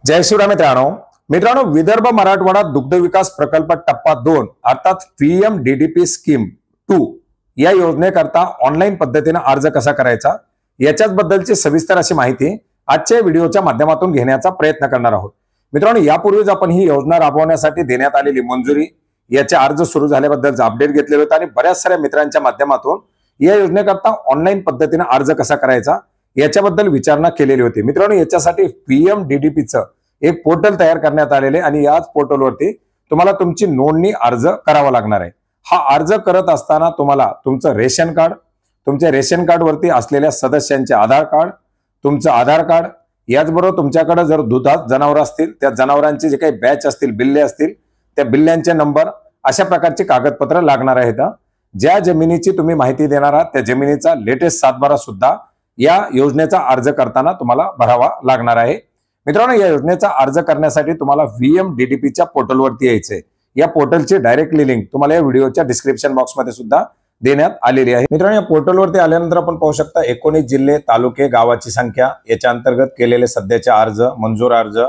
जय शिवराय मित्रांनो विदर्भ मराठवाडा दुग्ध विकास प्रकल्प टप्पा 2 अर्थात पीएमडीडीपी स्कीम 2 या योजनेकरता ऑनलाईन पद्धतीने अर्ज कसा करायचा याच्याच बद्दलची सविस्तर अशी माहिती आजच्या व्हिडिओच्या माध्यमातून घेण्याचा प्रयत्न करणार आहोत। मित्रांनो, यापूर्वीच आपण ही योजना राबवण्यासाठी देण्यात आलेली मंजुरी याचे अर्ज सुरू झाल्याबद्दलचा अपडेट घेतलेला होता आणि बऱ्याच साऱ्या मित्रांच्या माध्यमातून या योजनेकरता ऑनलाईन पद्धतीने अर्ज कसा करायचा याच्याबद्दल विचारणा केलेली होती। मित्रांनो, याच्यासाठी पीएमडीडीपीचं एक पोर्टल तयार करण्यात आलेले आणि याच पोर्टलवरती तुम्हाला तुमची नोंदणी अर्ज करावा लागणार आहे। हा अर्ज करत असताना तुम्हाला तुमचं रेशन कार्ड, तुमच्या रेशन कार्ड वरती असलेल्या सदस्यांचे आधार कार्ड, तुमचं आधार कार्ड, याचबरोबर तुमच्याकडे जर दुधात जनावर असतील त्या जनावरांचे जे काही बॅच असतील, बिल्ले असतील, त्या बिल्ल्यांचे नंबर, अशा प्रकारची कागदपत्र लागणार आहेत। ज्या जमिनीची तुम्ही माहिती देणार आहात त्या जमिनीचा लेटेस्ट सातबारा सुद्धा या योजनेचा अर्ज करताना तुम्हाला भरावा लागणार आहे। मित्रांनो, या योजनेचा अर्ज करण्यासाठी तुम्हाला पीएमडीडीपीच्या पोर्टलवरती यायचंय। या पोर्टलची डायरेक्टली लिंक तुम्हाला या व्हिडिओच्या डिस्क्रिप्शन बॉक्समध्ये सुद्धा देण्यात आलेली आहे। मित्रांनो, या पोर्टलवरती आल्यानंतर आपण पाहू शकता 19 जिल्हे, तालुके, गावाची संख्या, याच्या अंतर्गत केलेले सध्याचे अर्ज, मंजूर अर्ज,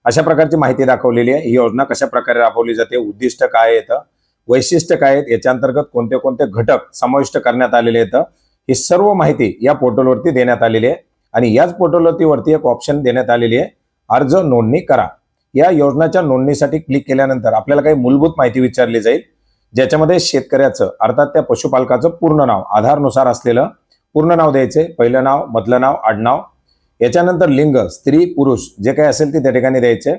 अशा प्रकारची माहिती दाखवलेली आहे। ही योजना कशा प्रकारे राबवली जाते, उद्दिष्ट काय येतं, वैशिष्ट्य काय आहेत, याच्या अंतर्गत कोणते कोणते घटक समाविष्ट करण्यात आलेले आहेत, ही सर्व माहिती या पोर्टलवरती देण्यात आलेली आहे। आणि याच पोर्टलवरती एक ऑप्शन देण्यात आलेली आहे, अर्ज नोंदणी करा। या योजनेच्या नोंदणीसाठी क्लिक केल्यानंतर आपल्याला काही मूलभूत माहिती विचारली जाईल, ज्याच्यामध्ये शेतकऱ्याचं अर्थात त्या पशुपालकाचं पूर्ण नाव, आधारनुसार असलेलं पूर्ण नाव द्यायचे, पहिलं नाव, मधलं नाव, आडनाव, याच्यानंतर लिंग, स्त्री पुरुष जे काही असेल ते त्या ठिकाणी द्यायचे।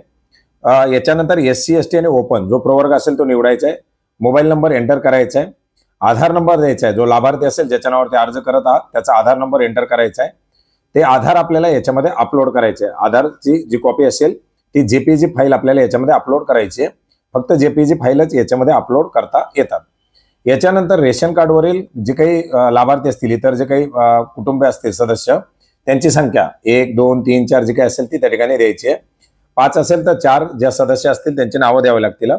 याच्यानंतर SC ST आणि ओपन जो प्रवर्ग असेल तो निवडायचा आहे, मोबाईल नंबर एंटर करायचा आहे, आधार नंबर द्यायचा आहे, जो लाभार्थी असेल ज्याच्या नावावरती अर्ज करत आहात त्याचा आधार नंबर एंटर करायचा आहे, ते आधार आपल्याला याच्यामध्ये अपलोड करायचे आहे। आधारची जी कॉपी असेल ती JPG फाईल आपल्याला याच्यामध्ये अपलोड करायची आहे, फक्त JPG फाईलच याच्यामध्ये अपलोड करता येतात। याच्यानंतर रेशन कार्डवरील जे काही लाभार्थी असतील, इतर जे काही कुटुंबीय असतील सदस्य, त्यांची संख्या 1 2 3 4 जी काही असेल ती त्या ठिकाणी द्यायची आहे। 5 असेल तर 4 ज्या सदस्य असतील त्यांची नावं द्यावी लागतील।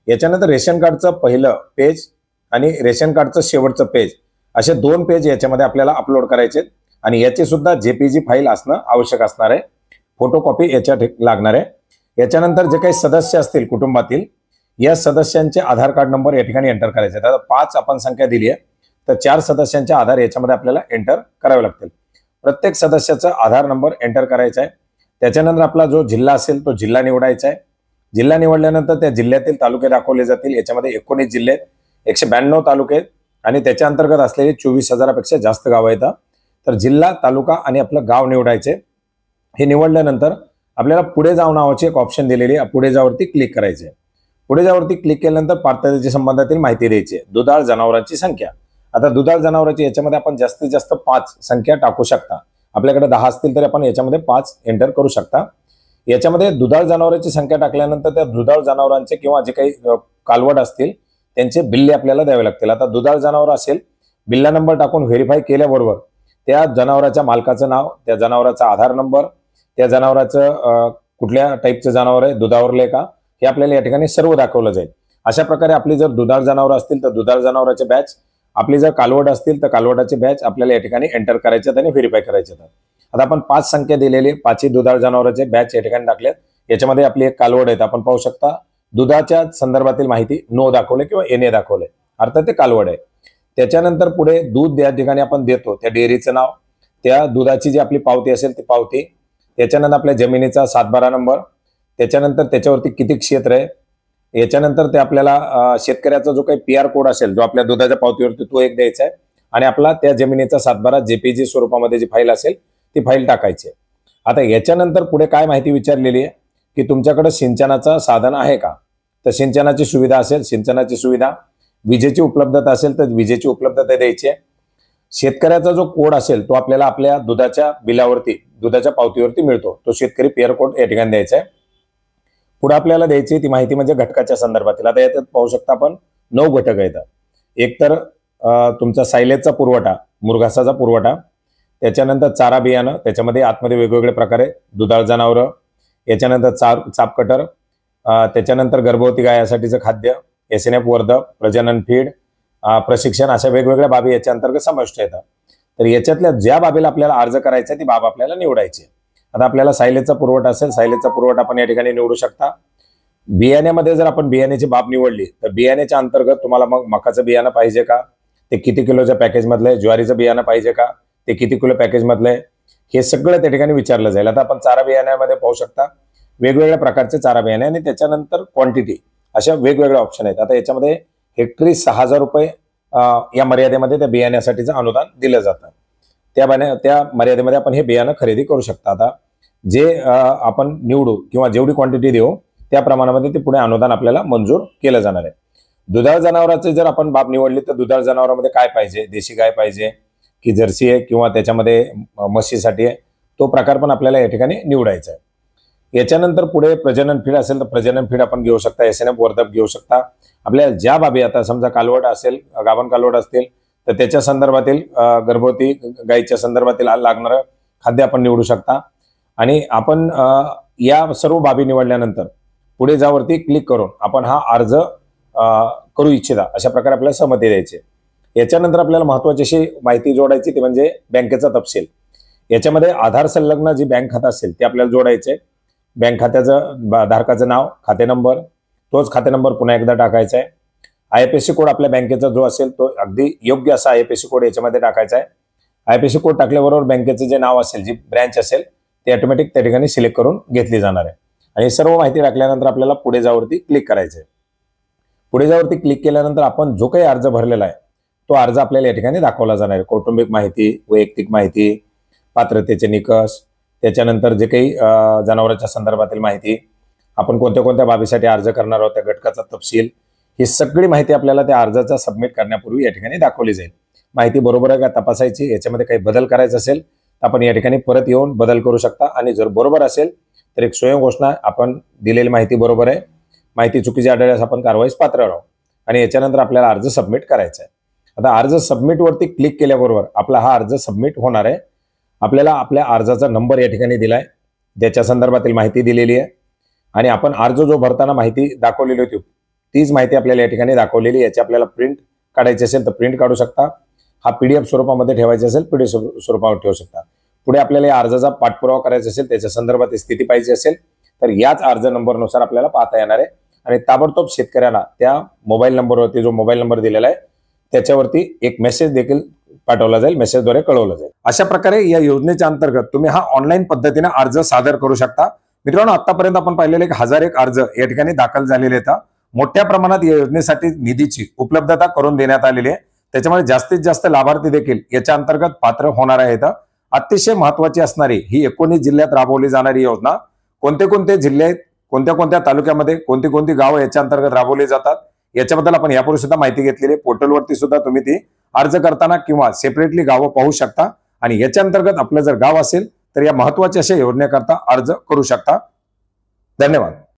याच्यानंतर रेशन कार्डचं पहिलं पेज आणि रेशन कार्डचं शेवटचं पेज असे 2 पेज याच्यामध्ये आपल्याला अपलोड करायचे आणि याची सुद्धा JPG फाईल असणं आवश्यक असणार आहे, फोटोकॉपी याच्या लागणार आहे। याच्यानंतर जे काही सदस्य असतील कुटुंबातील, या सदस्यांचे आधार कार्ड नंबर या ठिकाणी एंटर करायचे। आता 5 आपण संख्या दिली आहे तर 4 सदस्यांचे आधार याच्यामध्ये आपल्याला एंटर करावे लागतील। प्रत्येक सदस्याचा आधार नंबर एंटर करायचा आहे। त्याच्यानंतर आपला जो जिल्हा असेल तो जिल्हा निवडायचा आहे। जिल्हा निवडल्यानंतर त्या जिल्ह्यातील तालुके दाखवले जातील। याच्यामध्ये 19 जिल्हे, 192 तालुके आणि त्याच्या अंतर्गत असलेले 24,000पेक्षा जास्त गाव आहेत। तर जिल्हा, तालुका आणि आपलं गाव निवडायचे। हे निवडल्यानंतर आपल्याला पुढे जाऊ नावाची एक ऑप्शन दिलेली आहे, पुढे जावरती क्लिक करायचे। पुढे जावरती क्लिक केल्यानंतर पात्रतेच्या संबंधातील माहिती द्यायची, दुधाळ जनावरांची संख्या। आता दुधाळ जनावरांची याच्यामध्ये आपण जास्तीत जास्त 5 संख्या टाकू शकता। आपल्याकडे 10 असतील तरी आपण याच्यामध्ये 5 एंटर करू शकता। याच्यामध्ये दुधाळ जनावरांची संख्या टाकल्यानंतर त्या दुधाळ जनावरांचे किंवा जे काही कालवड असतील त्यांचे बिल्ले आपल्याला द्यावे लागतील। आता दुधाळ जनावर असेल, बिल्ला नंबर टाकून व्हेरीफाय केल्याबरोबर त्या जनावराच्या मालकाचं नाव, त्या जनावराचा आधार नंबर, त्या जनावराचं कुठल्या टाईपचं जनावर आहे, दुधावरले का, हे आपल्याला या ठिकाणी सर्व दाखवलं जाईल। अशा प्रकारे आपली जर दुधाळ जनावर असतील तर दुधाळ जनावराचे बॅच, आपली जर कालवड असतील तर कालवडाचे बॅच आपल्याला या ठिकाणी एंटर करायचे आणि व्हेरीफाय करायचे। आता आपण 5 संख्या दिलेली, 5ही दुधाळ जनावराचे बॅच या ठिकाणी टाकलेत। याच्यामध्ये आपली एक कालवड आहे, आपण पाहू शकता दुधाच्या संदर्भातील माहिती नो दाखवले किंवा NA दाखवले, अर्थात ते कालवड आहे। त्याच्यानंतर पुढे दूध या ठिकाणी आपण देतो त्या डेअरीचं नाव, त्या दुधाची जी आपली पावती असेल ती पावती, त्याच्यानंतर आपल्या जमिनीचा सातबारा नंबर, त्याच्यानंतर त्याच्यावरती किती क्षेत्र आहे, याच्यानंतर ते आपल्याला शेतकऱ्याचा जो काही PR कोड असेल जो आपल्या दुधाच्या पावतीवरती तो एक द्यायचा आहे आणि आपला त्या जमिनीचा सातबारा JPG स्वरूपामध्ये जी फाईल असेल ती फाईल टाकायची। आता याच्यानंतर पुढे काय माहिती विचारलेली आहे की तुमच्याकडे सिंचनाचं साधन आहे का, तर सिंचनाची सुविधा असेल सिंचनाची सुविधा, विजेची उपलब्धता असेल तर विजेची उपलब्धता द्यायची आहे। शेतकऱ्याचा जो कोड असेल तो आपल्याला आपल्या दुधाच्या बिलावरती, दुधाच्या पावतीवरती मिळतो, तो शेतकरी PR कोड या ठिकाणी द्यायचा आहे। पुढे आपल्याला द्यायची ती माहिती म्हणजे घटकाच्या संदर्भातील। आता याच्यात पाहू शकता आपण 9 घटक आहेत। एक तर तुमचा सायलेजचा पुरवठा, मुरघासाचा पुरवठा, त्याच्यानंतर चारा बियाणं, त्याच्यामध्ये आतमध्ये वेगवेगळे प्रकारे दुधाळ जनावरं, याच्यानंतर चाप कटर, त्याच्यानंतर गर्भवती गायासाठीचं खाद्य, SNF वर्धक, प्रजनन फीड, प्रशिक्षण, अशा वेगवेगळ्या बाबी याच्या अंतर्गत समाविष्ट येतात। तर याच्यातल्या ज्या बाबीला आपल्याला अर्ज करायचा ती बाब आपल्याला निवडायची। आता आपल्याला सायलेजचा पुरवठा असेल, सायलेजचा पुरवठा आपण या ठिकाणी निवडू शकता. बियाण्यामध्ये जर आपण बियाण्याची बाब निवडली तर बियाण्याच्या अंतर्गत तुम्हाला मग मकाचं बियाणं पाहिजे का, ते किती किलोच्या पॅकेज मधलं आहे, ज्वारीचं बियाणं पाहिजे का, ते किती किलो पॅकेज मधलं आहे, हे सगळं त्या ठिकाणी विचारलं जाईल. आता आपण चारा बियाण्यामध्ये पाहू शकता वेगवेगळ्या प्रकारचे चारा बियाणे आणि त्याच्यानंतर क्वांटिटी अशा वेगवेगळे ऑप्शन आहेत. आता याच्यामध्ये हेक्टरी 6,000 रुपये या मर्यादेमध्ये त्या बियाण्यासाठीचं अनुदान दिलं जातं. त्या मर्यादेमध्ये आपण हे बियाणं खरेदी करू शकता. आता जे आपण निवडू किंवा जेवढी क्वांटिटी देऊ त्या प्रमाणामध्ये ते पुढे अनुदान आपल्याला मंजूर केलं जाणार आहे. दुधाळ जनावरांची जर आपण बाब निवडली तर दुधाळ जनावरांमध्ये काय पाहिजे, देशी गाय पाहिजे की जर्सी आहे किंवा त्याच्यामध्ये म्हशीसाठी आहे, तो प्रकार पण आपल्याला या ठिकाणी निवडायचा आहे. याच्यानंतर पुढे प्रजनन फीड असेल तर प्रजनन फीड आपण घेऊ शकता, SNF वर्धक घेऊ शकता. आपल्याला ज्या बाबी आता समजा कालवड असेल, गाभण कालवड असतील तर त्याच्या संदर्भातील गर्भवती गायीच्या संदर्भातील लागणारं खाद्य आपण निवडू शकता. आणि आपण या सर्व बाबी निवडल्यानंतर पुढे जावरती क्लिक करून आपण हा अर्ज करू इच्छिता अशा प्रकारे आपल्याला सहमती द्यायची. याच्यानंतर आपल्याला महत्त्वाची अशी माहिती जोडायची ती म्हणजे बँकेचा तपशील. याच्यामध्ये आधार संलग्न जी बँक खातं असेल ते आपल्याला जोडायचे. बँक खात्याचं धारकाचं नाव, खाते नंबर, तोच खाते नंबर पुन्हा एकदा टाकायचा आहे. IFSC कोड आपल्या बँकेचा जो असेल तो अगदी योग्य असा IFSC कोड याच्यामध्ये टाकायचा आहे. IFSC कोड टाकल्याबरोबर बँकेचं जे नाव असेल, जी ब्रँच असेल ते ऑटोमॅटिक त्या ठिकाणी सिलेक्ट करून घेतली जाणार आहे. आणि सर्व माहिती टाकल्यानंतर आपल्याला पुढे जावरती क्लिक करायचं आहे. पुढे जावरती क्लिक केल्यानंतर आपण जो काही अर्ज भरलेला आहे तो अर्ज आपल्याला या ठिकाणी दाखवला जाणार आहे. कौटुंबिक माहिती, वैयक्तिक माहिती, पात्रतेचे निकष, त्याच्यानंतर जे काही जनावरांच्या संदर्भातील माहिती, आपण कोणत्या कोणत्या बाबीसाठी अर्ज करणार आहोत, त्या घटकाचा तपशील, ही सगळी माहिती आपल्याला त्या अर्जाचा सबमिट करण्यापूर्वी या ठिकाणी दाखवली जाईल. माहिती बरोबर आहे का तपासायची. याच्यामध्ये काही बदल करायचा असेल तर आपण या ठिकाणी परत येऊन बदल करू शकता. आणि जर बरोबर असेल तर एक स्वयं घोषणा, आपण दिलेली माहिती बरोबर आहे, माहिती चुकीची आढळल्यास आपण कारवाईस पात्र राहू. आणि याच्यानंतर आपल्याला अर्ज सबमिट करायचा आहे. आता अर्ज सबमिट वरती क्लिक केल्याबरोबर आपला हा अर्ज सबमिट होणार आहे. आपल्याला आपल्या अर्जाचा नंबर या ठिकाणी दिलाय, त्याच्या संदर्भातील माहिती दिलेली आहे आणि आपण अर्ज जो भरताना माहिती दाखवलेली होती तीच माहिती आपल्याला या ठिकाणी दाखवलेली. याची आपल्याला प्रिंट काढायची असेल तर प्रिंट काढू शकता. हा PDF स्वरूपामध्ये ठेवायचा असेल PDF स्वरूपावर ठेवू शकता. पुढे आपल्याला या अर्जाचा पाठपुरावा करायचा असेल, त्याच्या संदर्भात स्थिती पाहिजे असेल तर याच अर्ज नंबरनुसार आपल्याला पाहता येणार आहे. आणि ताबडतोब शेतकऱ्यांना त्या मोबाईल नंबरवरती, जो मोबाईल नंबर दिलेला आहे त्याच्यावरती एक मेसेज देखील पाठवला जाईल, मेसेजद्वारे कळवलं जाईल. अशा प्रकारे या योजनेच्या अंतर्गत तुम्ही हा ऑनलाईन पद्धतीने अर्ज सादर करू शकता. मित्रांनो, आतापर्यंत आपण पाहिलेले 1001 अर्ज या ठिकाणी दाखल झालेले आहेत. मोठ्या प्रमाणात या योजनेसाठी निधीची उपलब्धता करून देण्यात आलेली आहे. त्याच्यामुळे जास्तीत जास्त लाभार्थी देखील याच्या अंतर्गत पात्र होणार आहेत. अतिशय महत्वाची असणारी ही 19 जिल्ह्यात राबवली जाणारी योजना, कोणते कोणते जिल्हे, कोणत्या कोणत्या तालुक्यामध्ये कोणती कोणती गावं याच्या अंतर्गत राबवली जातात याच्याबद्दल आपण यापूर्वी सुद्धा माहिती घेतलेली आहे. पोर्टलवरती सुद्धा तुम्ही ती अर्ज करताना किंवा सेपरेटली गावं पाहू शकता. आणि याच्या अंतर्गत आपलं जर गाव असेल तर या महत्वाच्या अशा योजनेकरता अर्ज करू शकता. धन्यवाद.